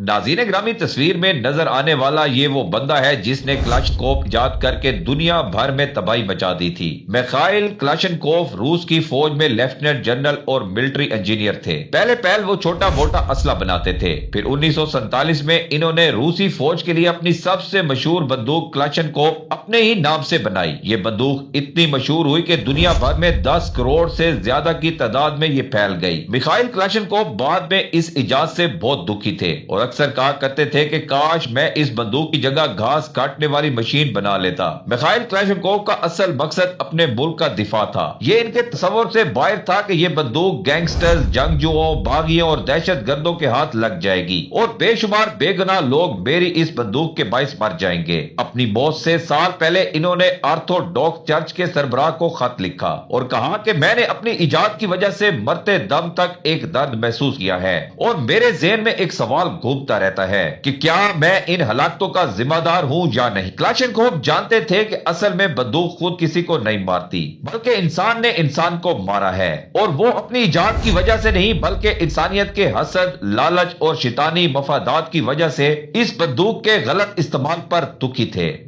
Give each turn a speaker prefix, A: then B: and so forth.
A: नाज़रीन ग्रामी, तस्वीर में नजर आने वाला ये वो बंदा है जिसने क्लाशनकोव इजाद करके दुनिया भर में तबाही मचा दी थी। मिखाइल क्लाशनकोव रूस की फौज में लेफ्टिनेंट जनरल और मिलिट्री इंजीनियर थे। पहले वो छोटा मोटा असला बनाते थे। फिर 1947 में इन्होंने रूसी फौज के लिए अपनी सबसे मशहूर बंदूक क्लाशनकोव अपने ही नाम से बनाई। ये बंदूक इतनी मशहूर हुई कि दुनिया भर में 10 करोड़ से ज्यादा की तादाद में ये फैल गई। मिखाइल क्लाशनकोव बाद में इस इजाद से बहुत दुखी थे और अक्सर कहा करते थे कि काश मैं इस बंदूक की जगह घास काटने वाली मशीन बना लेता। मिखाइल क्लाशनकोव का असल मकसद अपने मुल्क का दिफा था। ये इनके तस्वर से बाहर था कि ये बंदूक गैंगस्टर्स, जंगजुओं, बागियों और दहशत गर्दों के हाथ लग जाएगी और बेशुमार बेगुनाह लोग मेरी इस बंदूक के बाइस मर जाएंगे। अपनी मौत से साल पहले इन्होंने ऑर्थोडॉक्स चर्च के सरबराह को खत लिखा और कहा कि मैंने अपनी इजाद की वजह से मरते दम तक एक दर्द महसूस किया है और मेरे ज़हन में एक सवाल घूमता रहता है कि क्या मैं इन हलाकतों का जिम्मेदार हूं या नहीं। क्लाशनकोव जानते थे कि असल में बंदूक खुद किसी को नहीं मारती, बल्कि इंसान ने इंसान को मारा है और वो अपनी इजाद की वजह से नहीं बल्कि इंसानियत के हसद, लालच और शैतानी मफादात की वजह से इस बंदूक के गलत इस्तेमाल पर दुखी थे।